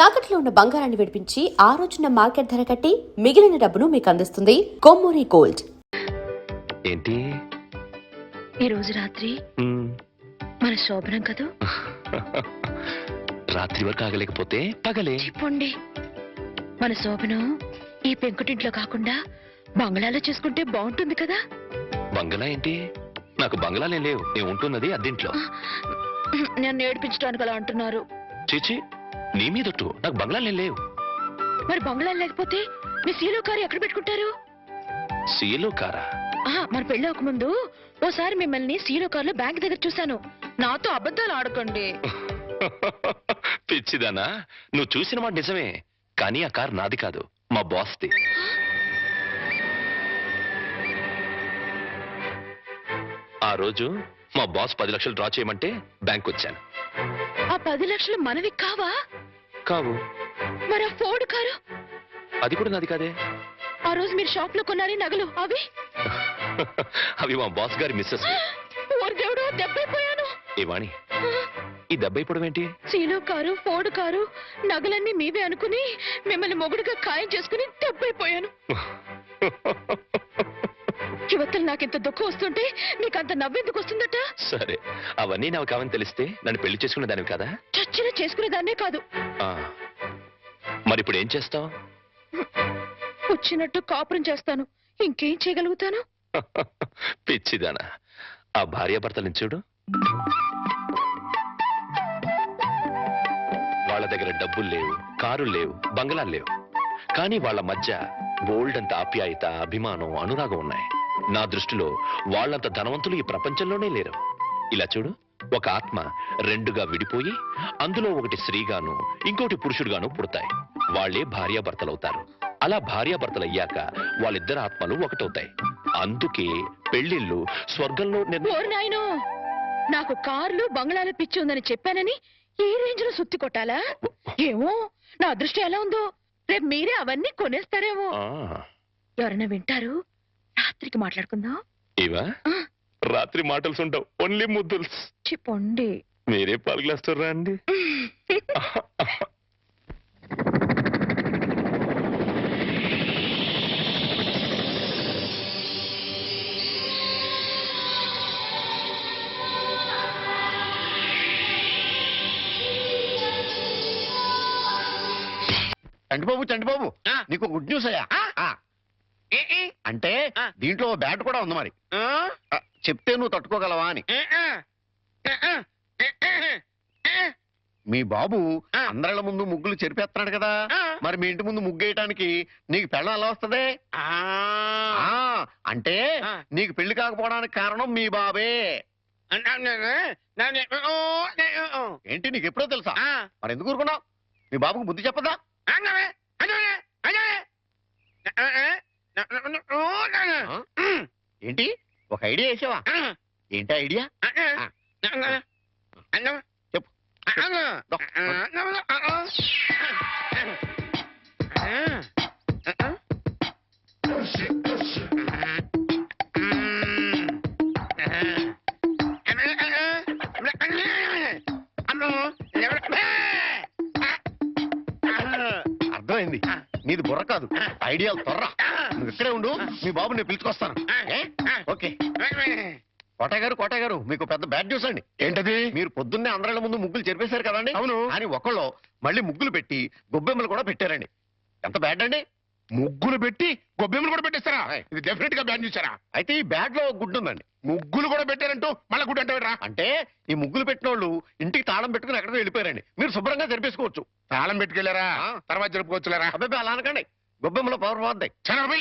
తాకట్లో ఉన్న బంగారాన్ని విడిపించి ఆ రోజున మార్కెట్ ధర కట్టి మిగిలిన డబ్బును మీకు అందిస్తుంది కొమ్మూరి గోల్డ్. ఏంటి ఈ రోజు రాత్రి మన శోభనం కదా. రాత్రి వరకు ఆగలేకపోతే పగలే చెప్పండి. మన శోభనం ఈ పెంకుటింట్లో కాకుండా బంగ్లాలో చేసుకుంటే బాగుంటుంది కదా. బంగ్లా ఏంటి? నాకు బంగ్లాలే లేవు. నేను ఉంటున్నది అద్దెంట్లో. నన్ను ఏడిపించడానికి అలా అంటున్నారు. చీచి, నీ మీదట్టు నాకు బంగ్లాలే లేవు. మరి బంగ్లా లేకపోతే మీ సీలో కారు ఎక్కడ పెట్టుకుంటారు? సీలో కారా? మన పెళ్ళి ఒక ముందు ఓసారి మిమ్మల్ని సీలో కారులో బ్యాంక్ దగ్గర చూశాను. నాతో అబద్ధాలు ఆడకండి. పిచ్చిదానా, నువ్వు చూసిన మాట నిజమే, కానీ ఆ కారు నాది కాదు, మా బాస్ది. ఆ రోజు మా బాస్ 10 లక్షలు డ్రా చేయమంటే బ్యాంక్ వచ్చాను. ఆ 10 లక్షలు మనవి కావా? కావు. మరి ఆ ఫోర్డ్ కారు? అది కూడా నాది కాదే. ఆ రోజు మీరు షాప్ లో కొన్నారే నగలు అవి? అవి మా బాస్ గారి మిస్సెస్. ఓరి దేవుడు, దెబ్బైపోయాను. ఏ వాణి, ఈ దెబ్బైపోవడం ఏంటి? సీలో కారు, ఫోర్డ్ కారు, నగలన్నీ మీవే అనుకుని మిమ్మల్ని మొగుడుగా ఖాయం చేసుకుని దెబ్బైపోయాను. యువతలు నాకింత దుఃఖం వస్తుంటే నీకంత నవ్వెందుకు వస్తుందట? సరే, అవన్నీ నాకు కావని తెలిస్తే నన్ను పెళ్లి చేసుకునే దానివి కదా. చచ్చిన చేసుకునేదాన్నే కాదు. మరి ఇప్పుడు ఏం చేస్తావు? వచ్చినట్టు కాపురం చేస్తాను. ఇంకేం చేయగలుగుతాను? పిచ్చిదానా, ఆ భార్యాభర్తలను చూడు. వాళ్ళ దగ్గర డబ్బులు లేవు, కారులు లేవు, బంగ్లాలు లేవు, కానీ వాళ్ళ మధ్య బోల్డ్ అంత ఆప్యాయత, అభిమానం, అనురాగం ఉన్నాయి. నా దృష్టిలో వాళ్ళంత ధనవంతులు ఈ ప్రపంచంలోనే లేరు. ఇలా చూడు, ఒక ఆత్మ రెండుగా విడిపోయి అందులో ఒకటి స్త్రీగాను ఇంకోటి పురుషుడుగాను పుడతాయి. వాళ్లే భార్యాభర్తలవుతారు. అలా భార్యాభర్తలు అయ్యాక వాళ్ళిద్దరు ఆత్మలు ఒకటవుతాయి. అందుకే పెళ్లిళ్ళు స్వర్గంలో. నాయనో, నాకు కార్లు బంగ్లాలు పిచ్చి ఉందని చెప్పానని ఈ రేంజ్ లో సుత్తి కొట్టాలా? ఏమో, నా అదృష్టం ఎలా ఉందో. రేపు మీరే అవన్నీ కొనేస్తారేమో. ఎవరైనా వింటారు. రాత్రికి మాట్లాడుకుందాం. ఇవా రాత్రి మాటలు ఉంటావు, ఓన్లీ ముద్దులు. చెప్పండి. మీరే పాలు గ్లాస్ రండి. చంటిబాబు, నీకు గుడ్ న్యూస్ అయ్యా. అంటే దీంట్లో బ్యాట్ కూడా ఉంది. మరి చెప్తే నువ్వు తట్టుకోగలవా అని. మీ బాబు అందరిళ్ళ ముందు ముగ్గులు చెరిపేస్తున్నాడు కదా. మరి మీ ఇంటి ముందు ముగ్గేయటానికి నీకు పెళ్ళం ఎలా వస్తుంది? అంటే నీకు పెళ్లి కాకపోవడానికి కారణం మీ బాబే. ఏంటి, నీకు ఎప్పుడో తెలుసా? మరి ఎందుకు ఊరుకున్నావు? మీ బాబుకు బుద్ధి చెప్పదా? ఏంటి, ఒక ఐడియా వేసావా? ఏంటి ఐడియా? చెప్పు. అర్థమైంది, నీది బుర్ర కాదు, ఐడియాలు త్వర. నువ్వు ఇక్కడే ఉండు, మీ బాబు నేను పిలుచుకొస్తాను. ఓకే. కోటయ్య గారు, మీకు పెద్ద బ్యాడ్ న్యూస్ అండి. ఏంటది? మీరు పొద్దున్నే అందరిళ్ళ ముందు ముగ్గులు చెరిపేశారు కదండి. అవును. అని ఒకళ్ళు మళ్ళీ ముగ్గులు పెట్టి గొబ్బెమ్మలు కూడా పెట్టారండి. ఎంత బ్యాడ్ అండి? ముగ్గులు పెట్టి గొబ్బెమ్మలు కూడా పెట్టేస్తారా? ఇది డెఫినెట్ గా బ్యాన్ చేశారా? అయితే ఈ బ్యాడ్ లో గుడ్ ఉందండి. ముగ్గులు కూడా పెట్టారంటూ మళ్ళీ గుడ్ అంటారా? అంటే ఈ ముగ్గులు పెట్టిన వాళ్ళు ఇంటికి తాళం పెట్టుకుని ఎక్కడికో వెళ్ళిపోయారండి. మీరు శుభ్రంగా జరిపేసుకోవచ్చు. తాళం పెట్టుకెళ్లారా? తర్వాత జరుపుకోవచ్చులేరా? అబ్బాయి అలా అనకండి, గొబ్బెమ్మలో పవర్ పోద్దాయి. చనభై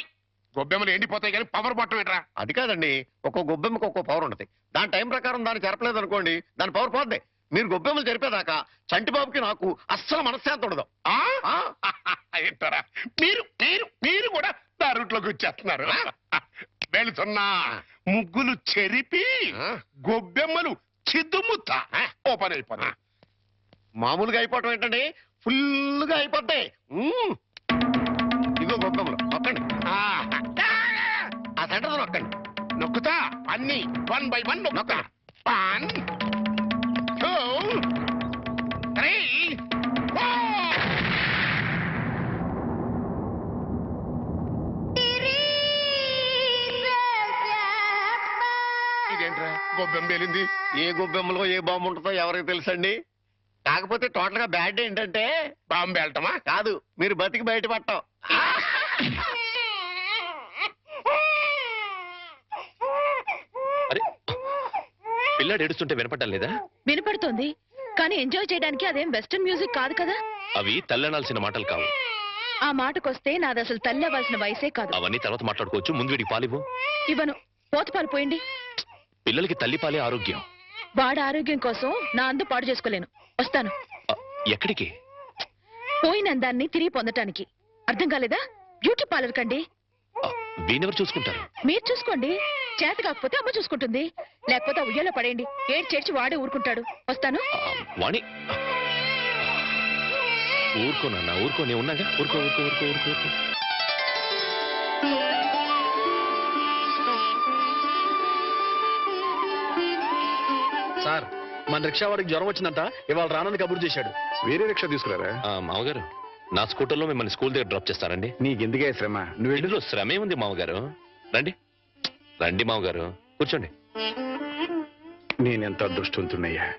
గొబ్బెమ్మలు ఎండిపోతాయి కానీ పవర్ బట్టం ఏంట్రా? అది కాదండి, ఒక్కో గొబ్బెమ్మకి ఒక్కో పవర్ ఉంటుంది. దాని టైం ప్రకారం దాన్ని చెరపలేదు అనుకోండి, దాని పవర్ పోద్దాయి. మీరు గొబ్బెమ్మలు జరిపేదాకా చంటిబాబుకి నాకు అస్సలు మనశ్శాంతి ఉండదు. ఏంటారా మీరు మీరు మీరు కూడా నా రూట్లోకి వచ్చేస్తున్నారు. వెళుతున్నా ముగ్గులు చెరిపి గొబ్బెమ్మలు చిద్దుముత్త ఓపెన్ అయిపోతాయి. మామూలుగా అయిపోవటం ఏంటండి, ఫుల్గా అయిపోతాయి. ఇదిగో గొబ్బెమ్మలు నొక్కండి. ఆ సెంటర్ నొక్కండి. నొక్కుతా అన్ని 1 by 1 నొక్కుతా. 1 2 3 4 ఏంట్రా గొబ్బెం పేలింది? ఏ గొబ్బెమ్మలో ఏ బాంబు ఉంటుందో ఎవరికి తెలుసండి. కాకపోతే టోటల్ గా బ్యాడ్ ఏంటంటే బాంబు వెళ్ళటమా? కాదు, మీరు బతికి బయటపడటం. అరే పిల్లాడు ఏడుస్తుంటే వినపడ్డం లేదా? వినపడుతోంది, కానీ ఎంజాయ్ చేయడానికి అదేం వెస్టర్న్ మ్యూజిక్ కాదు కదా. అవి తల్లనాల్సిన మాటలు కావు. ఆ మాటకొస్తే నాది అసలు తల్లి అవ్వాల్సిన వయసే కాదు. అవన్నీ తర్వాత మాట్లాడుకోవచ్చు. ముందు వీడికి పాలివ్వు. ఇవ్వను, పోతపాలు పోయండి. పిల్లలకి తల్లి పాలే ఆరోగ్యం. వాడి ఆరోగ్యం కోసం నా అందు పాడు చేసుకోలేను. వస్తాను. ఆ, ఎక్కడికి? పోయిన అందాన్ని తిరిగి పొందటానికి. అర్థం కాలేదా? బ్యూటీ పార్లర్ కండి. ఆ, వీణెవరు చూసుకుంటారు? మీరు చూసుకోండి. చేత కాకపోతే అమ్మ చూసుకుంటుంది. లేకపోతే ఆ ఉయ్యాలో పడేయండి. చేర్చి వాడే ఊరుకుంటాడు. వస్తాను. వాణి ఊరుకో నాన్న, ఊరుకో. నేను ఉన్నాగా. ఊరుకో ఊరుకో ఊరుకో ఊరుకో ఊరుకో. సార్, మన రిక్షా వాడికి జ్వరం వచ్చిందంట, ఇవాళ రానని కబురు చేశాడు. వేరే రిక్షా తీసుకురారా? మామగారు, నా స్కూటర్లో మిమ్మల్ని స్కూల్ దగ్గర డ్రాప్ చేస్తారండి. నీకెందుకే శ్రమ? నువ్వు ఇందులో శ్రమే ఉంది మామగారు. రండి రండి మామగారు, కూర్చోండి. నేనెంత అదృష్టవంతున్నయ్యా.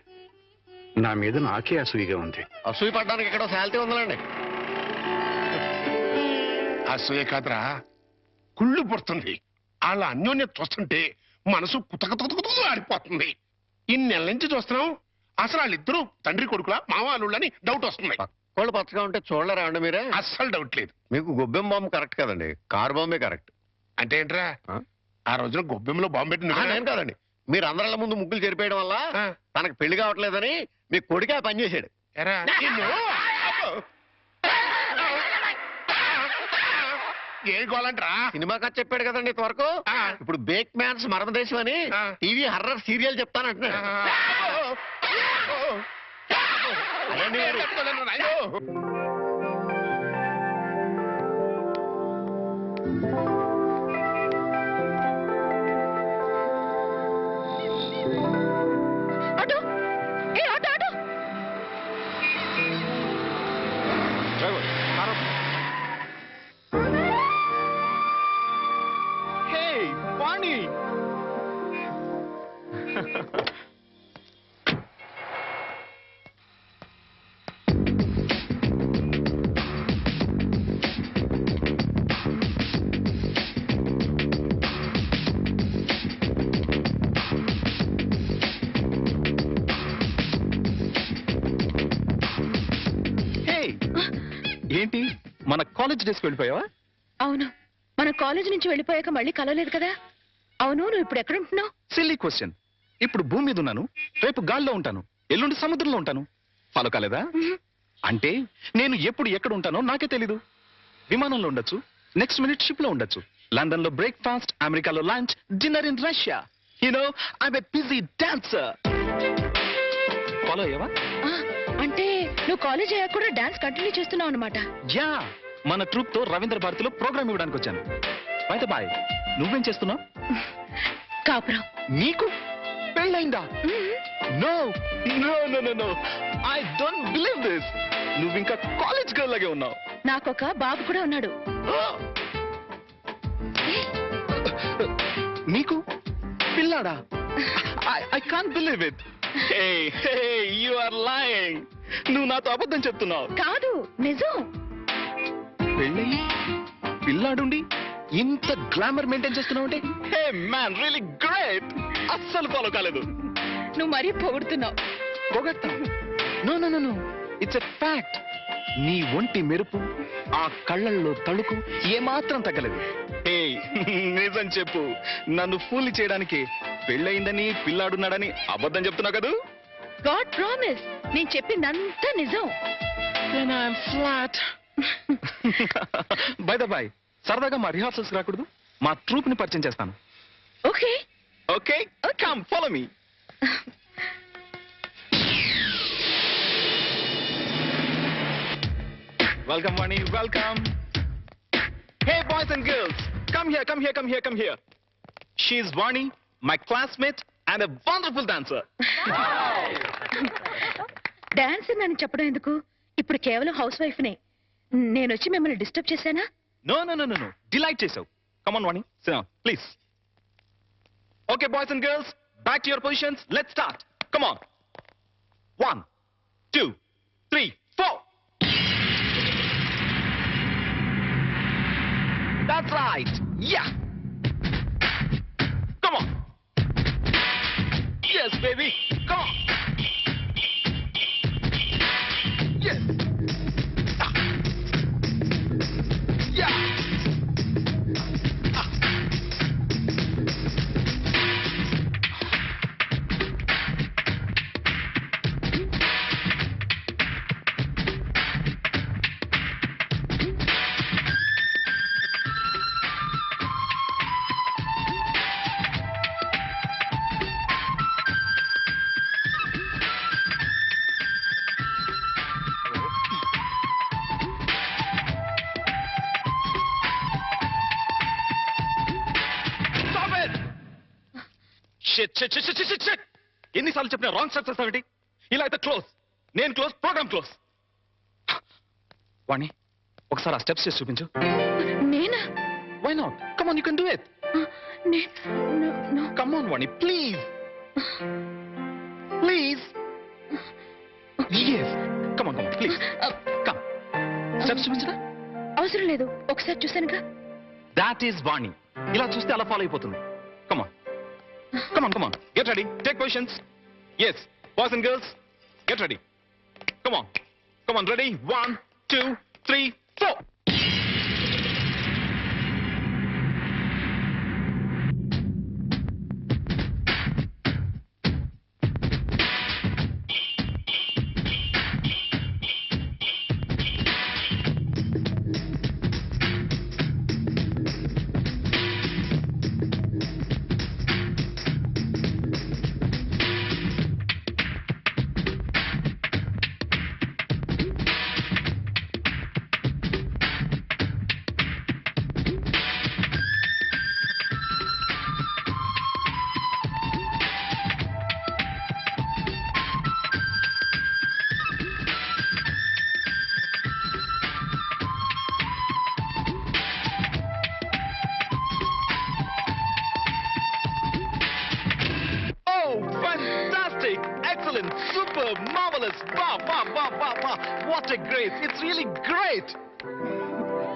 నా మీద నాకే అసూయగా ఉంది. అసూయ పడ్డానికి ఎక్కడో శాలిటీ ఉందండి. అసూయ కాదురా, కుళ్ళు పుడుతుంది. వాళ్ళ అన్యోన్యత చూస్తుంటే మనసు కుతకుతకుతూ ఆడిపోతుంది. ఇన్నెల నుంచి చూస్తున్నాం, అసలు వాళ్ళిద్దరూ తండ్రి కొడుకులా మావాళ్ళని డౌట్ వస్తుంది. కోళ్ళు పచ్చగా ఉంటే చూడలేరా అండి మీరే? అస్సలు డౌట్ లేదు. మీకు గొబ్బెం బాంబు కరెక్ట్ కదండి, కారు బాంబే కరెక్ట్. అంటే ఏంట్రా? ఆ? ఆ రోజున గొబ్బెంలో బాంబు పెట్టింది నేను కాదండి, మీరు అందరిళ్ళ ముందు ముగ్గులు చెరిపేయడం వల్ల ఆ. తనకు పెళ్లి కావట్లేదని మీ కొడుకే ఆ పని చేశాడు. ఎరా, నిన్ను. ఏం గోలంట్రా? సినిమా కథ చెప్పాడు కదండి ఇంతవరకు. ఆ. ఇప్పుడు బేక్ మ్యాన్స్ మరణదేశం అని ఆ. టీవీ హర్రర్ సీరియల్ చెప్తానంటున్నాడు. రండి గారు. తట్టుకోలేను నాయనో. ఆటో, ఏ auto auto. Hey, Barney! Hey! ఏంటి, మన కాలేజ్ డేస్కి వెళ్ళిపోయావా? అవును, మన కాలేజ్ నుంచి వెళ్ళిపోయాక మళ్ళీ కలవలేదు కదా. అవును, నువ్వు ఇప్పుడు ఎక్కడ ఉంటున్నావు? Silly question. ఇప్పుడు భూమి మీద ఉన్నాను, రేపు గాల్లో ఉంటాను, ఎల్లుండి సముద్రంలో ఉంటాను. ఫాలో కాలేదా? అంటే నేను ఎప్పుడు ఎక్కడ ఉంటానో నాకే తెలీదు. విమానంలో ఉండొచ్చు, నెక్స్ట్ మినిట్ షిప్ లో ఉండొచ్చు, లండన్ లో బ్రేక్ఫాస్ట్, అమెరికాలో lunch, dinner in Russia. You know I'm a busy dancer. Follow అయ్యావా? అంటే నువ్వు కాలేజ్ అయ్యాక కూడా డాన్స్ కంటిన్యూ చేస్తున్నావు అనమాట. యా, మన ట్రూప్ తో రవీంద్ర భారతిలో ప్రోగ్రామ్ ఇవ్వడానికి వచ్చాను. బయట బాయ్, నువ్వేం చేస్తున్నావు? కాపురం. నీకు పెళ్ళైందా? No no no no no, I don't believe this. నువ్వు ఇంకా కాలేజ్ గర్ల్ లాగే ఉన్నావు. నాకొక బాబు కూడా ఉన్నాడు. నీకు పిల్లాడా? I can't believe it. Hey hey, you are lying. నువ్వు నాతో అబద్ధం చెప్తున్నావు. కాదు, నిజం. పెళ్ళయి పిల్లాడుండి ఇంత గ్లామర్ మెయింటైన్ చేస్తున్నావు అంటే, హే మ్యాన్, రియల్లీ గ్రేట్. అస్సలు ఫాలో కాలేదు. నువ్వు మరీ పొగుడుతున్నావు. పొగట్టా? No no no no, it's a fact. నీ ఒంటి మెరుపు, ఆ కళ్ళల్లో తళుకు ఏమాత్రం తగ్గలేదు. ఏ నిజం చెప్పు, నన్ను ఫూల్ చేయడానికి పెళ్ళయిందని పిల్లాడున్నాడని అబద్ధం చెప్తున్నావు కదూ? గాడ్ ప్రామిస్, నేను చెప్పిందంతా నిజం. Then I'm flat. By the by, సరదాగా మా రిహార్సల్స్ రాకూడదు? మా ట్రూప్ ని పరిచయం చేస్తాను. Okay. Okay, come follow me. Welcome Vani, welcome. Hey boys and girls, come here, come here, come here, come here. She is Vani, my classmate and a wonderful dancer. Dance అని చెప్పడం ఎందుకు? ఇప్పుడు కేవలం house wife నే. నేను వచ్చి మిమ్మల్ని disturb చేశానా? No, no, no, no, no. Delight చేసావు. Come on, Vani. Sit down, please. Okay, boys and girls, Back to your positions. Let's start. Come on. 1, 2, 3, 4. That's right. Yeah. Come on. Yes, baby. Come on. Yes. Ah. Yeah. Ah. Stop it! Shit. ఎన్నిసార్లు చెప్పిన wrong steps వస్తావేంటి? ఇలా అయితే close. నేను close, programme close. వాణి, ఒకసారి ఆ steps చేసి చూపించు. నేనా? Why not? Come on, you can do it. No. Come on, Vani, please. Please. Yes. Come on, please. Come. Steps చూపించరా? అవసరం లేదు, ఒకసారి చూసానుగా. That is Vani. ఇలా చూస్తే అలా ఫాలో అయిపోతుంది. Come on. Come on. Get ready. Take positions. Yes. Boys and girls, get ready. Come on, ready? 1, 2, 3, 4. Fantastic! Excellent! Super! Marvelous! Wow! What a grace! It's really great!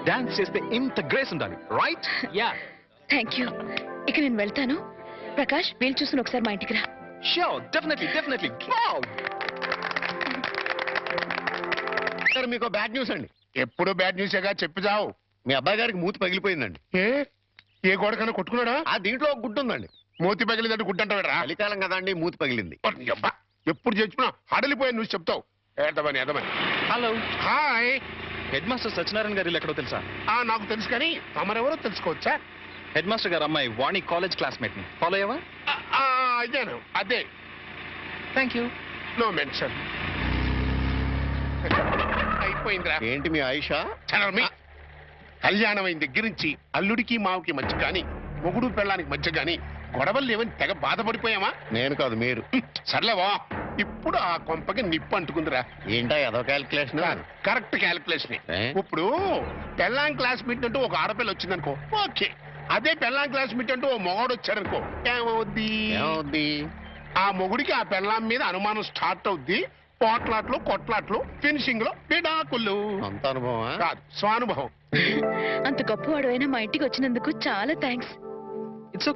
Dance చేస్తే ఇంత grace ఉండాలి, right? Yeah. Thank you. ఇక నేను వెళ్తాను. ప్రకాష్, వీలు చూసుకుని ఒకసారి మా ఇంటికి రా. Sure, definitely. Wow! సార్ మీకు బ్యాడ్ న్యూస్ అండి. ఎప్పుడు బ్యాడ్ న్యూసేగా చెప్పి చావు. మీ అబ్బాయి గారికి మూతి పగిలిపోయిందండి. ఏ గోడకన్నా కొట్టుకున్నాడా? ఆ దీంట్లో ఒక గుడ్డు ఉందండి. మూతి పగిలిదంటే గుడ్డంటావేరా? చలికాలం కదా అండి, మూతి పగిలింది. అబ్బా, ఎప్పుడు చచ్చినా హడలిపోయా నువ్వు చెప్తావు. ఏదమని hello, hi. Head master Satyanarayana garu ఇల్లు ఎక్కడో తెలుసా? నాకు తెలుసు కానీ తమరెవరో తెలుసుకోవచ్చా? హెడ్ మాస్టర్ గారు అమ్మాయి వాణి కాలేజ్ క్లాస్మేట్ ని ఫాలో అయ్యావా? అదేను, అదే. Thank you. No mention. అయిపోయిందిరా. ఏంటి మీ ఆయిషా? కళ్యాణం అయిన దగ్గర నుంచి అల్లుడికి మావుకి మధ్య గాని, మొగుడు పెళ్ళానికి మధ్య గాని గొడవలు లేవని తెగ బాధపడిపోయామా? నేను కాదు, మీరు. సర్లేవా, ఇప్పుడు ఆ కొంపకి నిప్పు అంటుకుందిరా. ఏంటా ఏదో క్యాల్కులేషన్? Correct calculation. ఏ? ఇప్పుడు పెళ్ళాం క్లాస్ మీట్ అంటూ ఒక ఆడపిల్ల వచ్చిందనుకో, ఓకే. అదే పెళ్ళాం క్లాస్ మీట్ అంటూ ఓ మొగాడు వచ్చాడనుకో, ఏమవుద్ది? ఆ మొగుడికి ఆ పెళ్ళాం మీద అనుమానం స్టార్ట్ అవుద్ది. పోట్లాట్లు, కొట్లాట్లు, ఫినిషింగ్ లో విడాకులు. అంత అనుభవమా? కాదు, స్వానుభవం. అంత గొప్పవాడు అయినా మా ఇంటికి వచ్చినందుకు చాలా థ్యాంక్స్. It's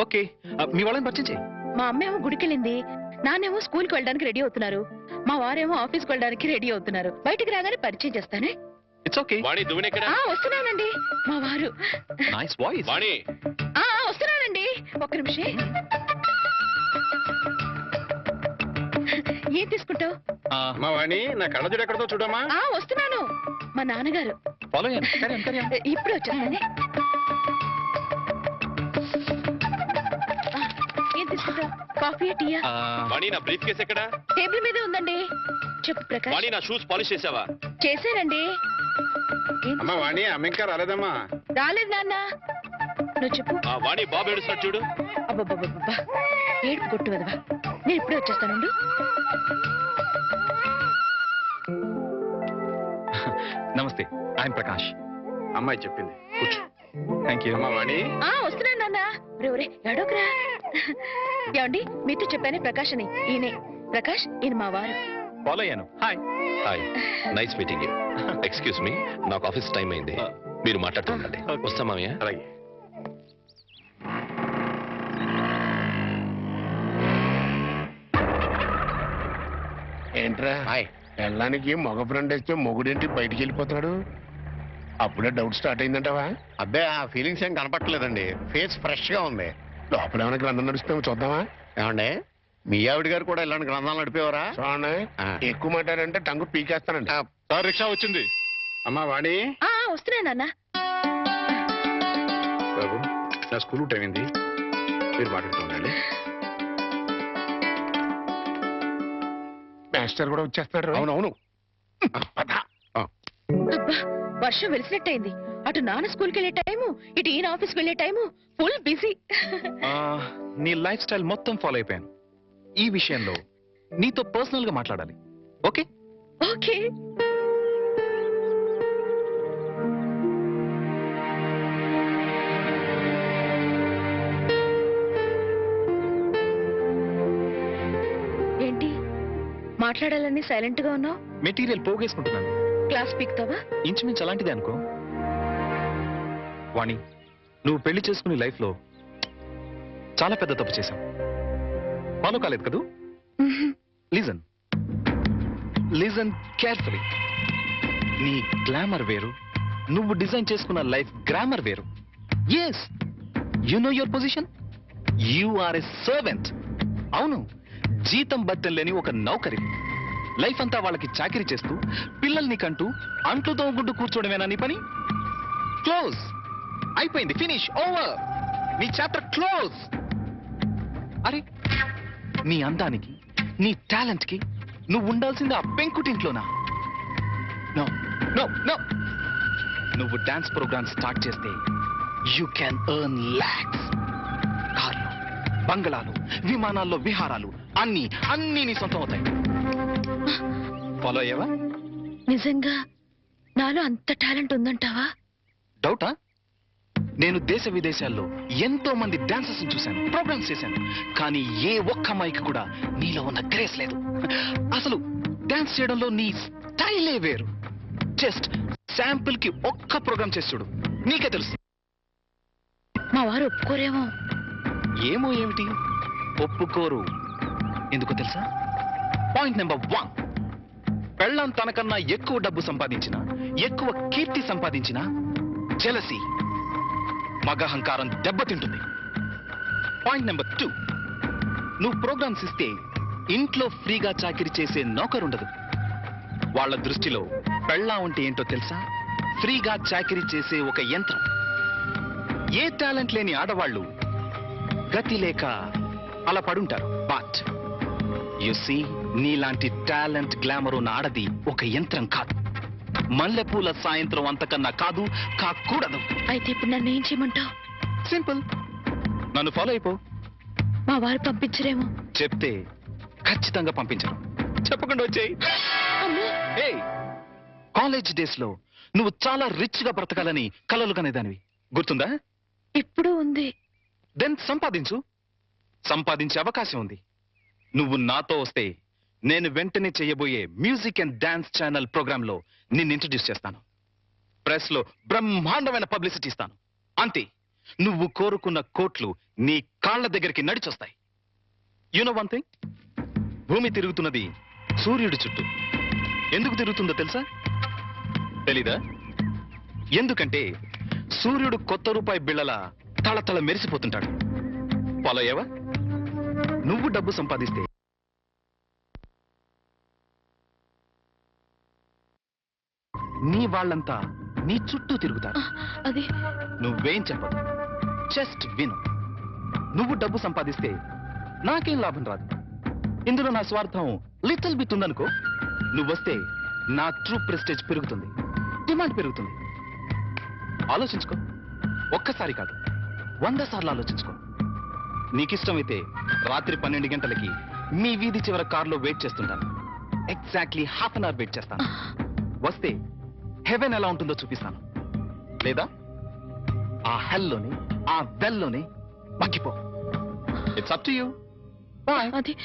okay. మీ వాళ్ళని పరిచయం చేయి. మా అమ్మేమో గుడికెళ్ళింది, నాన్నేమో స్కూల్కి వెళ్ళడానికి రెడీ అవుతున్నారు, మా వారేమో ఆఫీస్కి వెళ్ళడానికి రెడీ అవుతున్నారు. బయటికి రాగానే పరిచయం చేస్తానే. It's okay. వాణి, దువ్వెనెక్కడ? వస్తున్నానండి. మా వారు. Nice voice. వాణి, వస్తున్నానండి, ఒక్క నిమిషం. ఏం తీసుకుంటావు? మా వాణి, నా కళ్ళజోడు ఎక్కడతో చూడమ్మా. వస్తున్నాను. మా నాన్నగారు. ఫాలో అయ్యాను. ఇప్పుడు వచ్చేస్తానే. ఏం తీసుకుంటావు? కాఫీ, టీయా? వాణి, నా బ్రీఫ్ కేస్ ఎక్కడ? టేబుల్ మీదే ఉందండి. చెప్పు ప్రకాష్. వాణి, నా షూస్ పాలిష్ చేసావా? చేశానండి. అమ్మా వాణి, అమ్మ ఇంకా రాలేదమ్మా. రాలేదు నాన్న. నువ్వు చెప్పు. వాణి, బాబు ఏడుస్తున్నాడు చూడు. అబ్బబ్బబ్బబ్బా, ఏడుపు కొట్టు వదవా. నేను ఇప్పుడే వచ్చేస్తానుండు. నమస్తే, ఐఎమ్ ప్రకాష్. అమ్మాయి చెప్పింది, కూర్చో. Thank you. వాణి, వస్తున్నాను నాన్న. ఒరే ఎడోకరా. ఏమండి మీతో చెప్పానే ప్రకాష్ అని, ఈయనే ప్రకాష్, ఈయన మా వారు. ఫాలో అయ్యాను. Hi. Hi, nice meeting you. Excuse me, నాకు ఆఫీస్ టైం అయింది, మీరు మాట్లాడుతూ ఉండండి. Okay. వస్తాం మామయ్య. అలాగే. ఏంట్రా హాయ్. వెళ్ళడానికి మగ ఫ్రెండ్ వేస్తే మొగుడేంటి బయటికి వెళ్ళిపోతున్నాడు? అప్పుడే డౌట్ స్టార్ట్ అయిందంటావా? అబ్బే ఆ ఫీలింగ్స్ ఏం కనపట్లేదండి. ఫేస్ ఫ్రెష్ గా ఉంది. లోపల ఏమైనా గ్రంథం నడుస్తామో చూద్దామా? ఏమండి మీ ఆవిడ గారు కూడా ఇలాంటి గ్రంథాలు నడిపేవారా? చూడండి, ఆ. ఎక్కువ మాట్లాడంటే టంగు పీకేస్తానండి. సార్ రిక్షా వచ్చింది. అమ్మా వాణి, వస్తున్నా నాన్న. బాబు నా స్కూల్ టైం అయింది, మీరు మాట్లాడుతూ ఉండండి. మాస్టర్ కూడా వచ్చేస్తున్నాడు. అవునవును. పద. అబ్బా, వర్షం వెలిసినట్టయింది. అటు నాన్న స్కూల్కి వెళ్ళే టైము, ఇటు ఈయన ఆఫీస్కి వెళ్ళే టైము, ఫుల్ బిజీ. నీ లైఫ్ స్టైల్ మొత్తం ఫాలో అయిపోయాను. ఈ విషయంలో నీతో పర్సనల్ గా మాట్లాడాలి. ఓకే? ఓకే. ఏంటి మాట్లాడాలని సైలెంట్ గా ఉన్నావు? మెటీరియల్ పోగేసుకుంటున్నాను. క్లాస్ పీక్తావా? ఇంచుమించు అలాంటిదే అనుకో. వాణి, నువ్వు పెళ్లి చేసుకునే లైఫ్ లో చాలా పెద్ద తప్పు చేశావు. ఫాలో కాలేదు కదూ? Listen listen carefully. నీ గ్లామర్ వేరు, నువ్వు డిజైన్ చేసుకున్న లైఫ్ గ్రామర్ వేరు. Yes, you know your position. You are a servant. అవును, జీతం బట్టం లేని ఒక నౌకరి. లైఫ్ అంతా వాళ్ళకి చాకరీ చేస్తూ పిల్లల్ని కంటూ అంట్లు తోముకుంటూ కూర్చోవడమేనా నీ పని? క్లోజ్. అయిపోయింది, ఫినిష్, ఓవర్. నీ చాప్టర్ క్లోజ్. అరే, నీ అందానికి, నీ టాలెంట్ కి నువ్వు ఉండాల్సింది ఆ పెంకుటింట్లోనా? No no no. నువ్వు డాన్స్ ప్రోగ్రామ్ స్టార్ట్ చేస్తే యూ క్యాన్ ఎర్న్ లాక్స్. కార్లు, బంగళాలు, విమానాల్లో విహారాలు, అన్ని అన్ని నీ సొంతం అవుతాయి. ఫాలో అయ్యావా? నిజంగా నాలో అంత టాలెంట్ ఉందంటావా? డౌటా? నేను దేశ విదేశాల్లో ఎంతో మంది డాన్సర్స్ చూశాను, ప్రోగ్రామ్స్ చేశాను, కానీ ఏ ఒక్క అమ్మాయికి కూడా నీలో ఉన్న గ్రేస్ లేదు. అసలు డాన్స్ చేయడంలో నీ స్టైలే వేరు. జస్ట్ శాంపుల్ కి ఒక్క ప్రోగ్రామ్ చేసి చూడు, నీకే తెలుసు. మా వారు ఒప్పుకోరేమో. ఏమో ఏమిటి, ఒప్పుకోరు. ఎందుకో తెలుసా? పాయింట్ నెంబర్ 1, పెళ్ళం తనకన్నా ఎక్కువ డబ్బు సంపాదించిన, ఎక్కువ కీర్తి సంపాదించిన జెలసీ, మగహంకారం దెబ్బతింటుంది. పాయింట్ నెంబర్ 2, నువ్వు ప్రోగ్రామ్స్ ఇస్తే ఇంట్లో ఫ్రీగా చాకిరీ చేసే నౌకరుండదు. వాళ్ళ దృష్టిలో పెళ్ళాం అంటే ఏంటో తెలుసా? ఫ్రీగా చాకిరీ చేసే ఒక యంత్రం. ఏ టాలెంట్ లేని ఆడవాళ్ళు గతి లేక అలా పడుంటారు. బట్ యు సీ, నీలాంటి టాలెంట్, గ్లామర్ ఉన్న ఆడది ఒక యంత్రం కాదు. మల్లెపూల సాయంత్రం అంతకన్నా కాదు, కాకూడదు. అయితే ఇప్పుడు నన్ను ఏం చేయమంటావు? సింపుల్, నన్ను ఫాలో అయిపో. మా వారు పంపించరేమో. చెప్తే ఖచ్చితంగా పంపించరు. చెప్పకుండా వచ్చేయి. అమ్మో, ఏయ్, కాలేజ్ డేస్ లో నువ్వు చాలా రిచ్ గా బ్రతకాలని కలలు కనేదానివి, గుర్తుందా? ఇప్పుడు ఉంది. దెన్ సంపాదించు. సంపాదించే అవకాశం ఉంది. నువ్వు నాతో వస్తే నేను వెంటనే చేయబోయే music and dance channel program లో నిన్ను ఇంట్రడ్యూస్ చేస్తాను. ప్రెస్ లో బ్రహ్మాండమైన పబ్లిసిటీ ఇస్తాను. అంతే, నువ్వు కోరుకున్న కోట్లు నీ కాళ్ల దగ్గరికి నడిచొస్తాయి. యు నో వన్ థింగ్, భూమి తిరుగుతున్నది సూర్యుడి చుట్టూ. ఎందుకు తిరుగుతుందో తెలుసా? తెలీదా? ఎందుకంటే సూర్యుడు కొత్త రూపాయి బిళ్ళలా తళతళ మెరిసిపోతుంటాడు. ఫాలో అయ్యావా? నువ్వు డబ్బు సంపాదిస్తే నీ వాళ్ళంతా నీ చుట్టూ తిరుగుతారు. అది నువ్వేం చెప్పదు, జస్ట్ విను. నువ్వు డబ్బు సంపాదిస్తే నాకేం లాభం రాదు. ఇందులో నా స్వార్థం లిటిల్ బిట్ ఉందనుకో. నువ్వొస్తే నా ట్రూ ప్రెస్టేజ్ పెరుగుతుంది, డిమాండ్ పెరుగుతుంది. ఆలోచించుకో. ఒక్కసారి కాదు, 100 సార్లు ఆలోచించుకో. నీకిష్టమైతే రాత్రి 12 గంటలకి మీ వీధి చివర కారులో వెయిట్ చేస్తుంటాను. ఎగ్జాక్ట్లీ ½ అన్ అవర్ వెయిట్ చేస్తాను. వస్తే హెవెన్ ఎలా ఉంటుందో చూపిస్తాను. లేదా ఆ హెల్లోనే, ఆ వెల్లోనే మగ్గిపో. It's up to you. అది